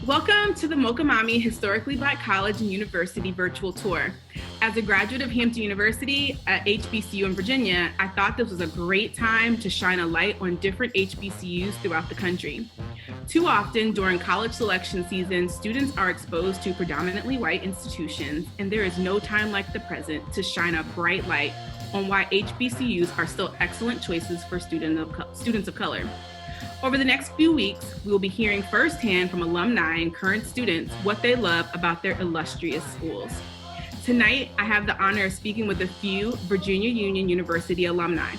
Welcome to the Mokamami Historically Black College and University virtual tour. As a graduate of Hampton University at HBCU in Virginia, I thought this was a great time to shine a light on different HBCUs throughout the country. Too often during college selection season, students are exposed to predominantly white institutions, and there is no time like the present to shine a bright light on why HBCUs are still excellent choices for students of color. Over the next few weeks, we will be hearing firsthand from alumni and current students what they love about their illustrious schools. Tonight, I have the honor of speaking with a few Virginia Union University alumni.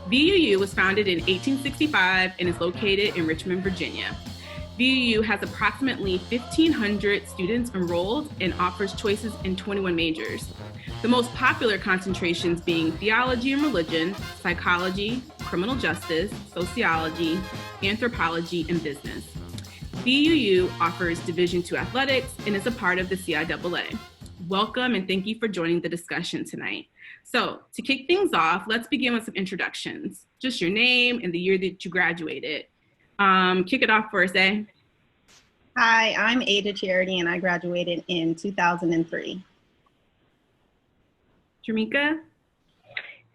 VUU was founded in 1865 and is located in Richmond, Virginia. VUU has approximately 1,500 students enrolled and offers choices in 21 majors. The most popular concentrations being theology and religion, psychology, criminal justice, sociology, anthropology, and business. VUU offers Division II athletics and is a part of the CIAA. Welcome and thank you for joining the discussion tonight. So to kick things off, let's begin with some introductions. Just your name and the year that you graduated. Kick it off for us, eh? Hi, I'm Ada Charity and I graduated in 2003. Jamika?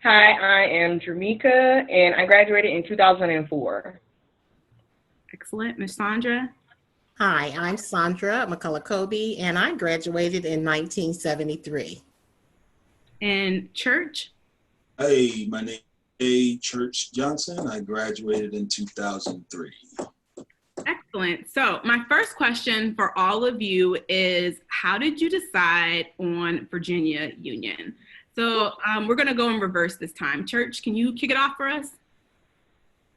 Hi, I am Jamika and I graduated in 2004. Excellent. Ms. Sandra? Hi, I'm Sandra McCullough-Kobe and I graduated in 1973. And Church? Hey, my name is Church Johnson. I graduated in 2003. Excellent. So my first question for all of you is, how did you decide on Virginia Union? So we're going to go in reverse this time. Church, can you kick it off for us?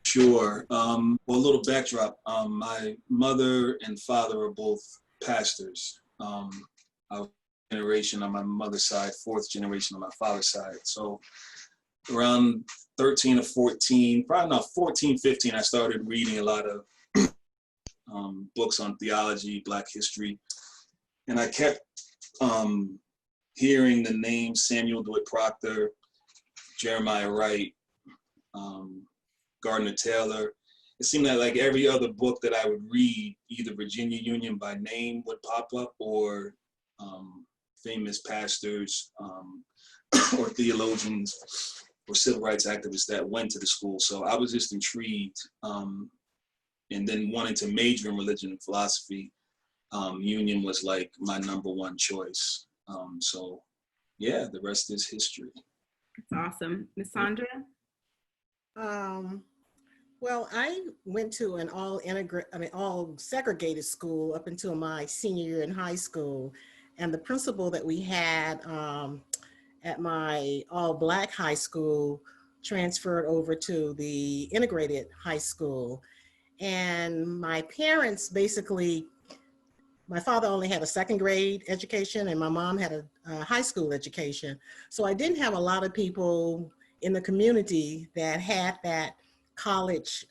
Sure. Well, a little backdrop. My mother and father are both pastors. I was generation on my mother's side, fourth generation on my father's side. So around 13 or 14, probably not 14, 15, I started reading a lot of books on theology, Black history. And I kept hearing the names Samuel DeWitt Proctor, Jeremiah Wright, Gardner Taylor. It seemed like every other book that I would read, either Virginia Union by name would pop up or famous pastors or theologians or civil rights activists that went to the school. So I was just intrigued. And then wanting to major in religion and philosophy, Union was like my number one choice. So yeah, the rest is history. That's awesome. Ms. Sandra? Well, I went to an all segregated school up until my senior year in high school. And the principal that we had at my all Black high school transferred over to the integrated high school. And my parents basically, my father only had a second grade education and my mom had a high school education. So I didn't have a lot of people in the community that had that college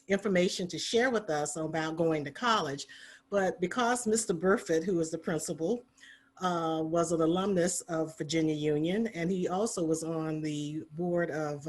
information to share with us about going to college. But because Mr. Burford, who was the principal, was an alumnus of Virginia Union, and he also was on the board of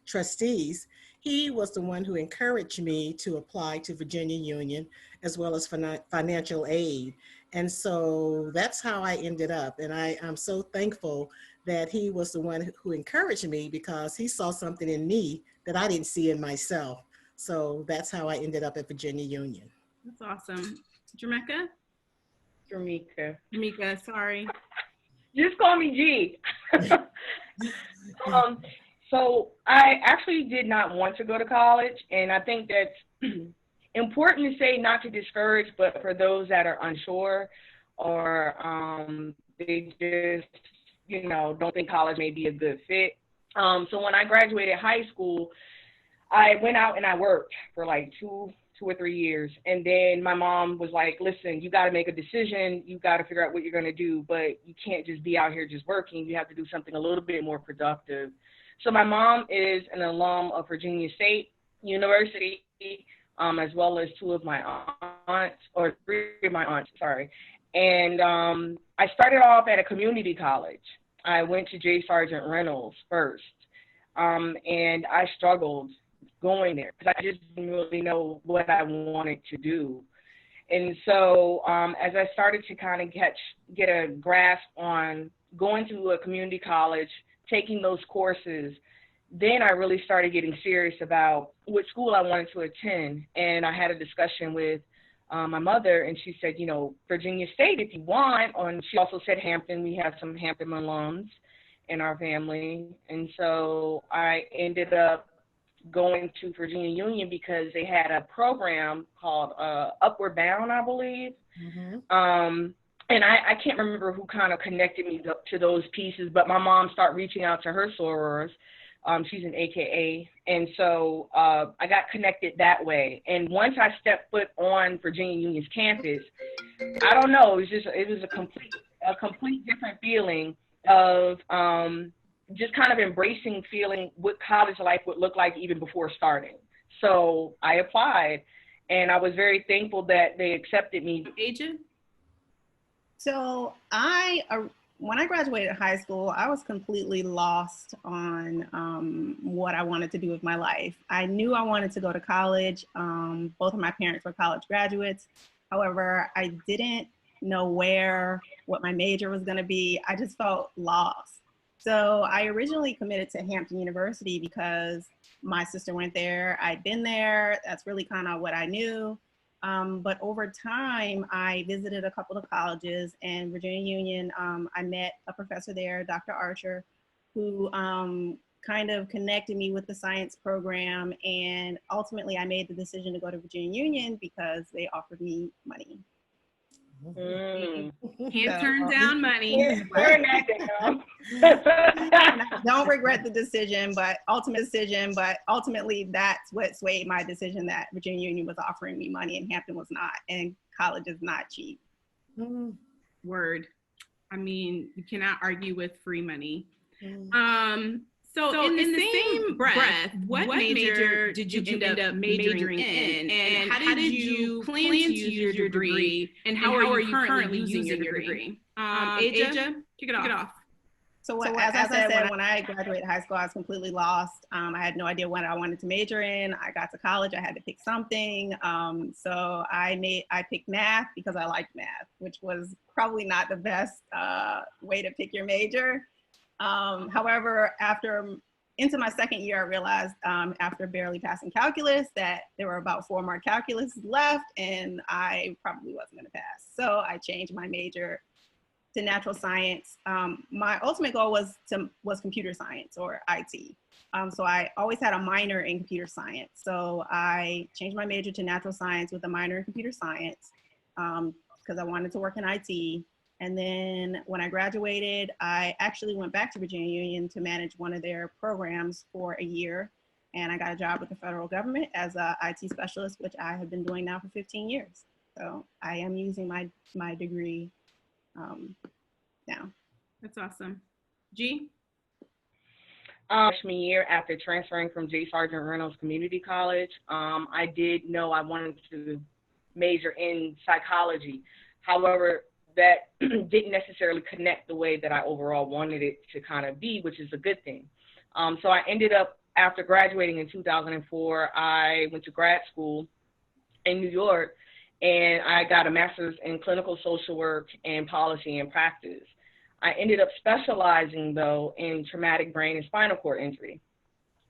trustees, he was the one who encouraged me to apply to Virginia Union as well as financial aid. And so that's how I ended up. And I'm so thankful that he was the one who encouraged me because he saw something in me that I didn't see in myself. So that's how I ended up at Virginia Union. That's awesome. Jamaica? Jamika, sorry. just call me G. So I actually did not want to go to college, and I think that's important to say, not to discourage, but for those that are unsure or they just, don't think college may be a good fit. So when I graduated high school, I went out and I worked for like two or 3 years. And then my mom was like, listen, you got to make a decision. You got to figure out what you're going to do, but you can't just be out here just working. You have to do something a little bit more productive. So my mom is an alum of Virginia State University, as well as three of my aunts, sorry. And I started off at a community college. I went to J. Sargent Reynolds first, and I struggled going there because I just didn't really know what I wanted to do. And so as I started to kind of get a grasp on going to a community college, taking those courses, then I really started getting serious about what school I wanted to attend. And I had a discussion with my mother, and she said, Virginia State if you want. And she also said Hampton. We have some Hampton alums in our family. And so I ended up going to Virginia Union because they had a program called Upward Bound, I believe. Mm-hmm. And I can't remember who kind of connected me to those pieces, but my mom started reaching out to her sorors. She's an AKA. And so I got connected that way. And once I stepped foot on Virginia Union's campus, I don't know, it was a complete different feeling of just kind of embracing feeling what college life would look like even before starting. So I applied, and I was very thankful that they accepted me. Agent? So when I graduated high school, I was completely lost on what I wanted to do with my life. I knew I wanted to go to college. Both of my parents were college graduates. However, I didn't know what my major was going to be. I just felt lost. So I originally committed to Hampton University because my sister went there. I'd been there. That's really kind of what I knew. But over time, I visited a couple of colleges, and Virginia Union, I met a professor there, Dr. Archer, who kind of connected me with the science program. And ultimately, I made the decision to go to Virginia Union because they offered me money. Can't turn down money. Don't regret the decision, but ultimately that's what swayed my decision that Virginia Union was offering me money and Hampton was not, and college is not cheap. Word. I mean, you cannot argue with free money. So in the same breath, what major did you end up majoring in? And how did you plan to use your degree? And how are you currently using your degree? Aja, kick it off. So as I said, when I graduated high school, I was completely lost. I had no idea what I wanted to major in. I got to college, I had to pick something. So I picked math because I liked math, which was probably not the best way to pick your major. However, into my second year, I realized after barely passing calculus that there were about 4 more calculus left and I probably wasn't going to pass. So I changed my major to natural science. My ultimate goal was computer science or IT. So I always had a minor in computer science. So I changed my major to natural science with a minor in computer science because I wanted to work in IT. And then when I graduated, I actually went back to Virginia Union to manage one of their programs for a year. And I got a job with the federal government as an IT specialist, which I have been doing now for 15 years. So I am using my degree now. That's awesome. G? Freshman year, after transferring from J. Sargent Reynolds Community College, I did know I wanted to major in psychology. However, that didn't necessarily connect the way that I overall wanted it to kind of be, which is a good thing. So I ended up, after graduating in 2004, I went to grad school in New York, and I got a master's in clinical social work and policy and practice. I ended up specializing, though, in traumatic brain and spinal cord injury.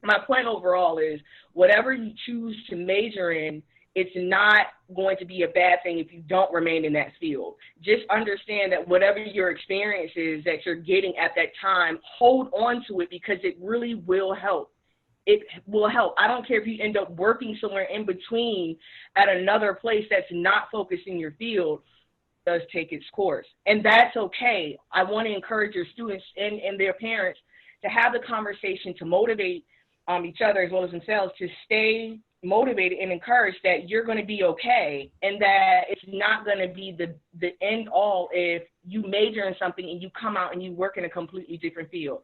My point overall is whatever you choose to major in, it's not going to be a bad thing if you don't remain in that field. Just understand that whatever your experience is that you're getting at that time, hold on to it because it really will help. It will help. I don't care if you end up working somewhere in between at another place that's not focused in your field, it does take its course. And that's okay. I want to encourage your students and their parents to have the conversation to motivate each other as well as themselves to stay motivated and encouraged that you're going to be okay and that it's not going to be the end all if you major in something and you come out and you work in a completely different field.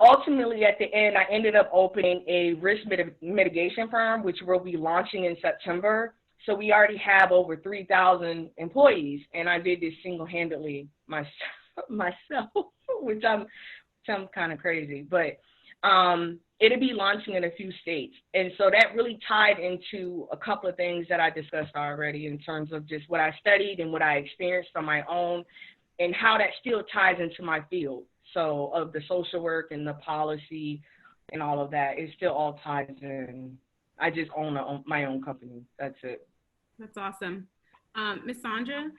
Ultimately, at the end, I ended up opening a risk mitigation firm, which we'll be launching in September. So we already have over 3,000 employees, and I did this single-handedly myself, which I'm kind of crazy. But It'll be launching in a few states. And so that really tied into a couple of things that I discussed already in terms of just what I studied and what I experienced on my own and how that still ties into my field. So of the social work and the policy and all of that, it still all ties in. I just own my own company. That's it. That's awesome. Miss Sandra?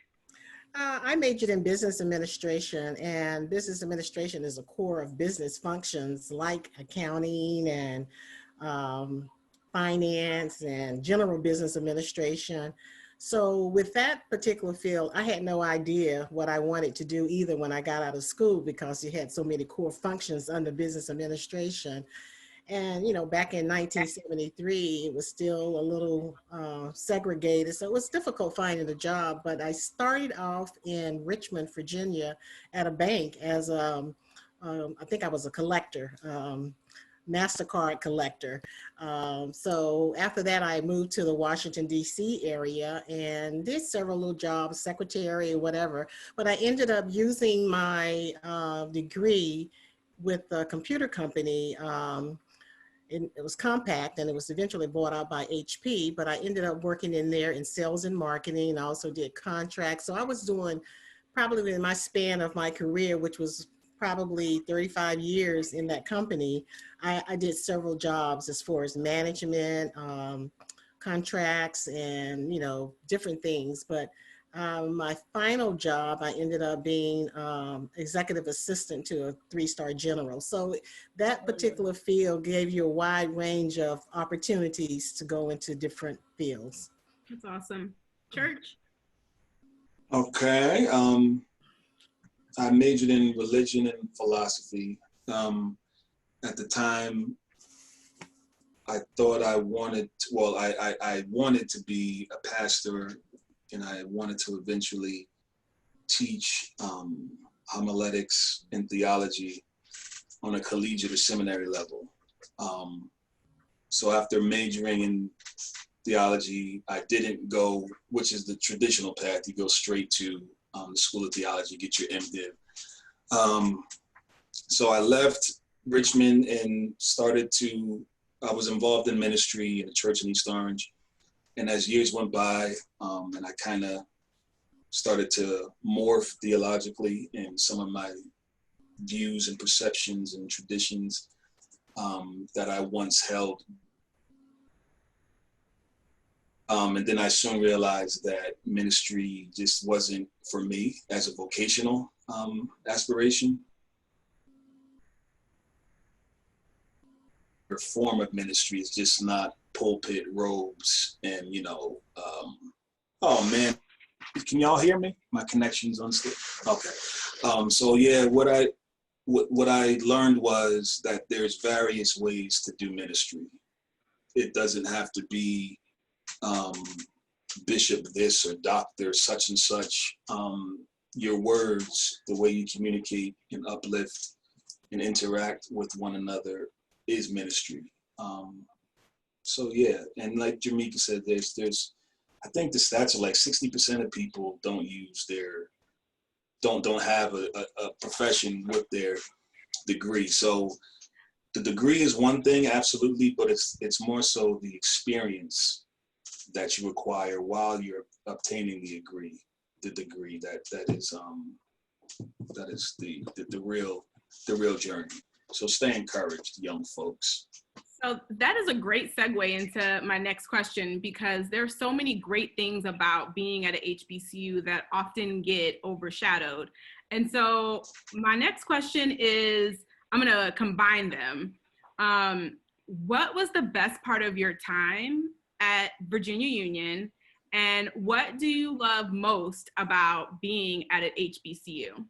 I majored in business administration, and business administration is a core of business functions like accounting and finance and general business administration. So with that particular field, I had no idea what I wanted to do either when I got out of school, because you had so many core functions under business administration. And, you know, back in 1973, it was still a little segregated. So it was difficult finding a job. But I started off in Richmond, Virginia at a bank as I think I was a collector, MasterCard collector. So after that, I moved to the Washington, D.C. area and did several little jobs, secretary or whatever. But I ended up using my degree with a computer company. It was Compact, and it was eventually bought out by HP, but I ended up working in there in sales and marketing. I also did contracts. So I was doing, probably in my span of my career, which was probably 35 years in that company, I did several jobs as far as management, contracts, and, you know, different things. But my final job, I ended up being executive assistant to a 3-star general. So that particular field gave you a wide range of opportunities to go into different fields. That's awesome. Church? Okay. I majored in religion and philosophy. At the time, I thought I wanted, I wanted to be a pastor, and I wanted to eventually teach homiletics and theology on a collegiate or seminary level. So after majoring in theology, I didn't go, which is the traditional path, you go straight to the School of Theology, get your MDiv. So I left Richmond and I was involved in ministry in a church in East Orange. And as years went by, and I kind of started to morph theologically in some of my views and perceptions and traditions that I once held. And then I soon realized that ministry just wasn't for me as a vocational aspiration. Her form of ministry is just not pulpit robes and, you know, oh man, can y'all hear me? My connection's unstable. Okay. So yeah, what I learned was that there's various ways to do ministry. It doesn't have to be bishop this or doctor such and such. Your words, the way you communicate and uplift and interact with one another is ministry. So yeah, and like Jamaica said, there's I think the stats are like 60% of people don't have a profession with their degree. So the degree is one thing, absolutely, but it's more so the experience that you acquire while you're obtaining the degree that is the real journey. So stay encouraged, young folks. So that is a great segue into my next question, because there's so many great things about being at a HBCU that often get overshadowed. And so my next question is, I'm going to combine them. What was the best part of your time at Virginia Union, and what do you love most about being at an HBCU?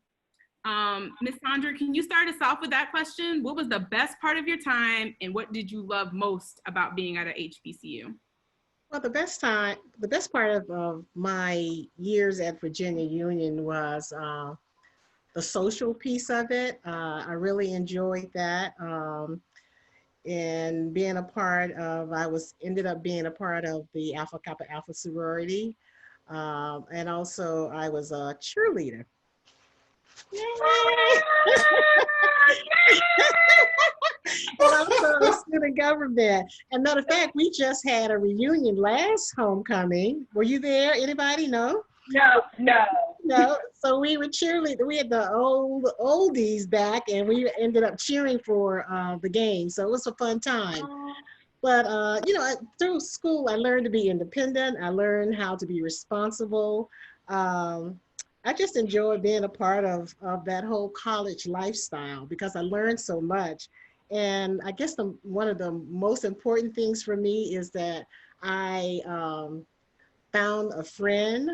Ms. Sandra, can you start us off with that question? What was the best part of your time, and what did you love most about being at an HBCU? Well, the best part of my years at Virginia Union was the social piece of it. I really enjoyed that. And being a part of, ended up being a part of the Alpha Kappa Alpha sorority. And also I was a cheerleader. Yay! And also student government. And matter of fact, we just had a reunion last homecoming. Were you there? Anybody? No? No. No. So we were cheerleading. We had the oldies back, and we ended up cheering for the game. So it was a fun time. But, through school, I learned to be independent. I learned how to be responsible. I just enjoyed being a part of that whole college lifestyle because I learned so much. And I guess one of the most important things for me is that I found a friend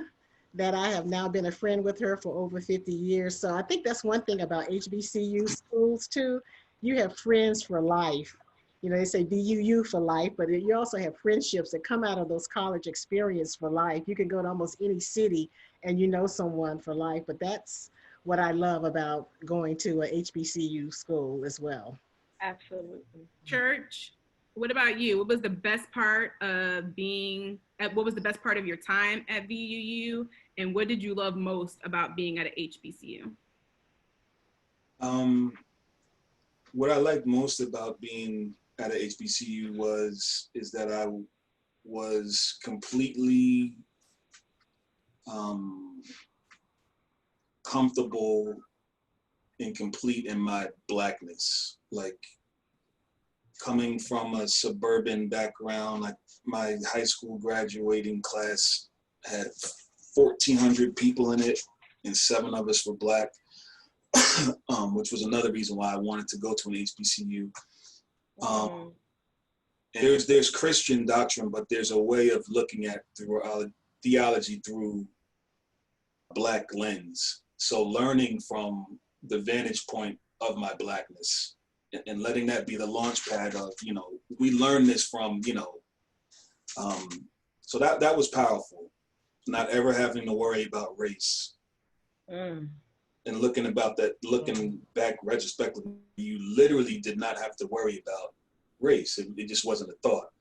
that I have now been a friend with her for over 50 years. So I think that's one thing about HBCU schools too. You have friends for life. They say BUU for life, but you also have friendships that come out of those college experience for life. You can go to almost any city and you know someone for life, but that's what I love about going to a HBCU school as well. Absolutely. Church, what about you? What was the best part of what was the best part of your time at VUU, and what did you love most about being at a HBCU? What I liked most about being at a HBCU is that I was completely comfortable and complete in my Blackness. Like, coming from a suburban background, like my high school graduating class had 1,400 people in it, and 7 of us were Black, which was another reason why I wanted to go to an HBCU. There's Christian doctrine, but there's a way of looking at theology through a Black lens. So learning from the vantage point of my Blackness and letting that be the launch pad of, we learn this from, so that was powerful. Not ever having to worry about race. And looking back retrospectively, you literally did not have to worry about race. It just wasn't a thought.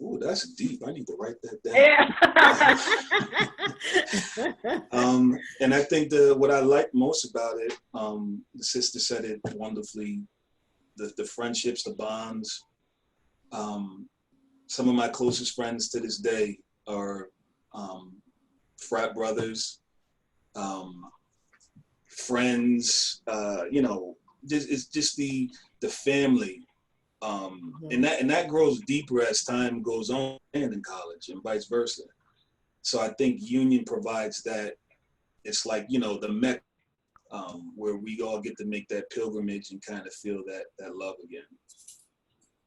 Ooh, that's deep. I need to write that down. And I think what I like most about it, the sister said it wonderfully, the friendships, the bonds. Some of my closest friends to this day are frat brothers, friends, it's just the family. And that grows deeper as time goes on and in college and vice versa. So I think Union provides that. It's like, the Mecca, where we all get to make that pilgrimage and kind of feel that love again.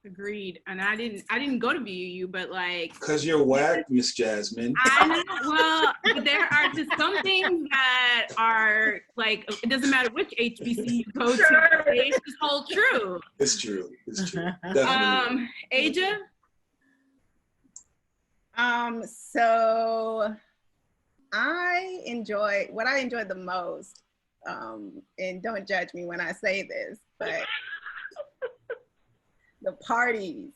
Agreed. And I didn't go to VUU, but like, because you're whack, Miss Jasmine. I know. Well, but there are just some things that are like, it doesn't matter which HBCU you go to, they just hold true. It's true. Definitely. Aja? So what I enjoyed the most, and don't judge me when I say this, but the parties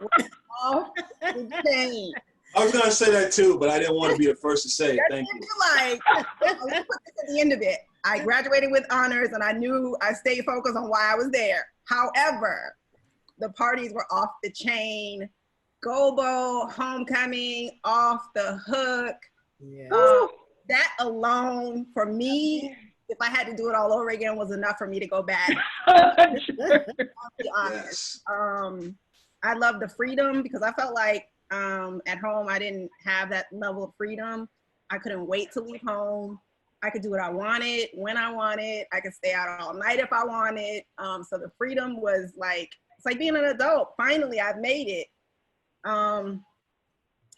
were off the chain. I was gonna say that too, but I didn't want to be the first to say it. Thank you. Let's put this at the end of it. I graduated with honors, and I knew I stayed focused on why I was there. However, the parties were off the chain. Gobo, homecoming, off the hook. Yeah. That alone, for me, if I had to do it all over again, was enough for me to go back. I'll be honest. Yes. I love the freedom because I felt like at home I didn't have that level of freedom. I couldn't wait to leave home. I could do what I wanted, when I wanted. I could stay out all night if I wanted. So the freedom was like, it's like being an adult. Finally, I've made it.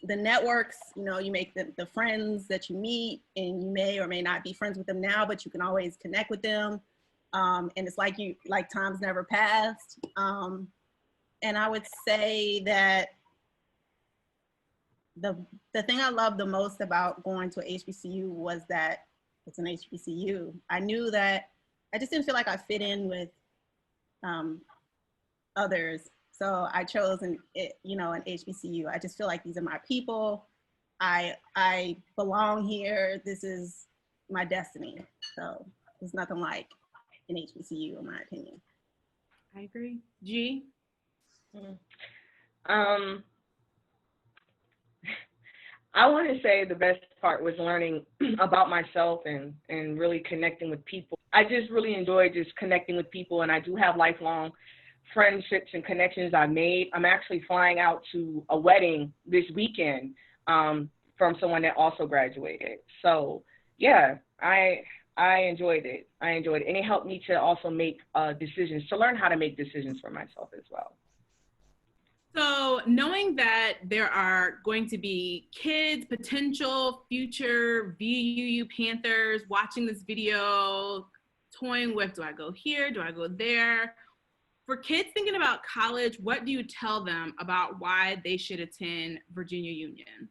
The networks, you make the friends that you meet, and you may or may not be friends with them now, but you can always connect with them. And it's like time's never passed. And I would say that the thing I loved the most about going to a HBCU was that it's an HBCU. I knew that I just didn't feel like I fit in with others. So I chose an HBCU. I just feel like these are my people. I belong here. This is my destiny. So there's nothing like an HBCU in my opinion. I agree. G? I want to say the best part was learning about myself and really connecting with people. I just really enjoyed just connecting with people, and I do have lifelong friendships and connections I've made. I'm actually flying out to a wedding this weekend from someone that also graduated. So yeah, I enjoyed it. And it helped me to also make decisions, to learn how to make decisions for myself as well. So knowing that there are going to be kids, potential future VUU Panthers watching this video, toying with, do I go here? Do I go there? For kids thinking about college, what do you tell them about why they should attend Virginia Union?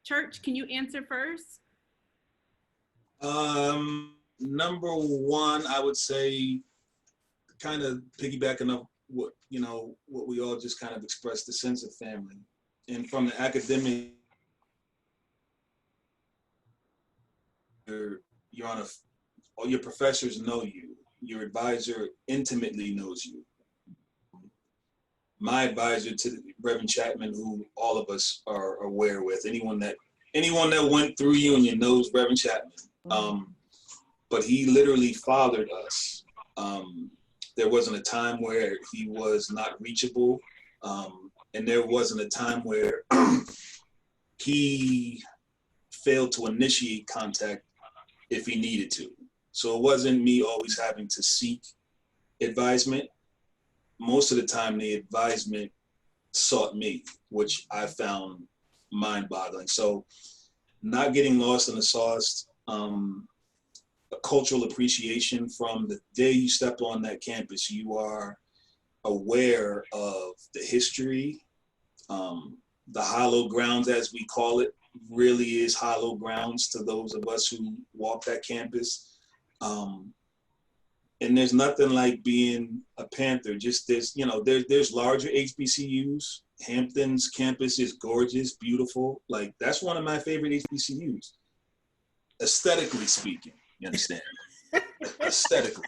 Church, can you answer first? Number one, I would say, kind of piggybacking up what we all just kind of expressed, the sense of family. And from the academic, you're on all your professors know you, your advisor intimately knows you. My advisor to Reverend Chapman, who all of us are aware with, anyone that went through Union knows Reverend Chapman. But he literally fathered us. There wasn't a time where he was not reachable, and there wasn't a time where he failed to initiate contact if he needed to. So it wasn't me always having to seek advisement. Most of the time, the advisement sought me, which I found mind-boggling. So not getting lost in the sauce, a cultural appreciation from the day you step on that campus. You are aware of the history, the hallowed grounds, as we call it, really is hallowed grounds to those of us who walk that campus. And there's nothing like being a Panther. Just there's larger HBCUs. Hampton's campus is gorgeous, beautiful. Like, that's one of my favorite HBCUs, aesthetically speaking. You understand? Aesthetically.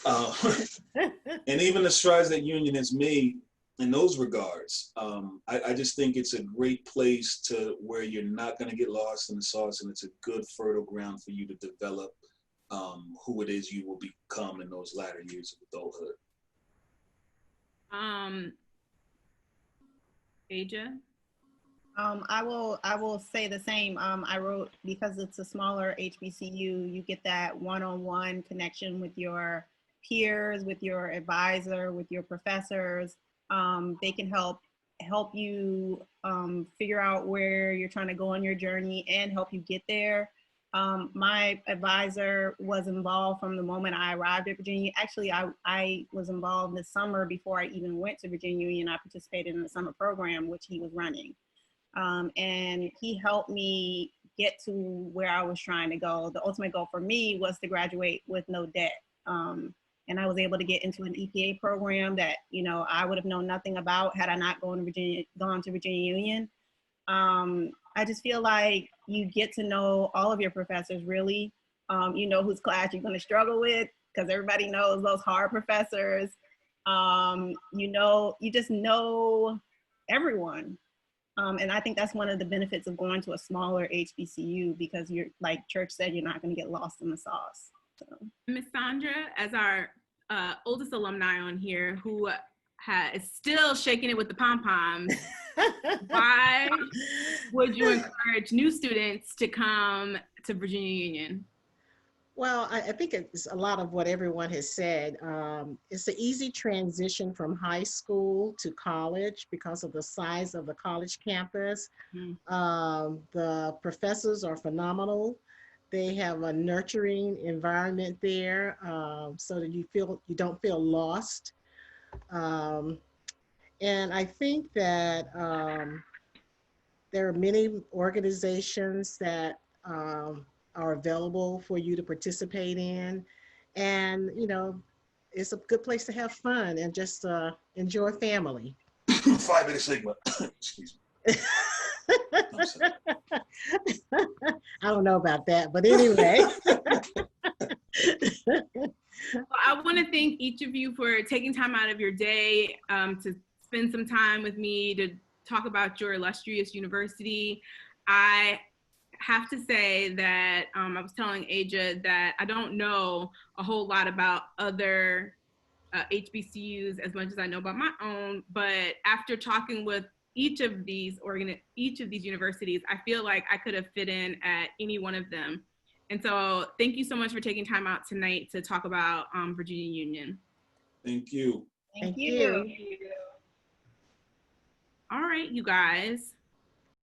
And even the strides that Union has made in those regards, I just think it's a great place to where you're not going to get lost in the sauce, and it's a good fertile ground for you to develop who it is you will become in those latter years of adulthood. Aja? I will say the same. I wrote, because it's a smaller HBCU, you get that one-on-one connection with your peers, with your advisor, with your professors. They can help you figure out where you're trying to go on your journey and help you get there. My advisor was involved from the moment I arrived at Virginia. Actually, I was involved this summer before I even went to Virginia Union. I participated in the summer program, which he was running. And he helped me get to where I was trying to go. The ultimate goal for me was to graduate with no debt. And I was able to get into an EPA program that, I would have known nothing about had I not gone to Virginia Union. I just feel like you get to know all of your professors, really. You know whose class you're going to struggle with, because everybody knows those hard professors. You just know everyone. And I think that's one of the benefits of going to a smaller HBCU, because you're, like Church said, you're not going to get lost in the sauce. So. Ms. Sandra, as our oldest alumni on here, who is still shaking it with the pom-poms, why would you encourage new students to come to Virginia Union? Well, I think it's a lot of what everyone has said. It's an easy transition from high school to college because of the size of the college campus. The professors are phenomenal. They have a nurturing environment there, so that you don't feel lost. And I think that there are many organizations that are available for you to participate in. And, it's a good place to have fun and just enjoy family. 5 minute Sigma. Excuse me. I don't know about that, but anyway. Well, I want to thank each of you for taking time out of your day to spend some time with me to talk about your illustrious university. I have to say that I was telling Aja that I don't know a whole lot about other HBCUs as much as I know about my own, but after talking with each of these universities, I feel like I could have fit in at any one of them. And so thank you so much for taking time out tonight to talk about Virginia Union. Thank you. Thank you. All right, you guys.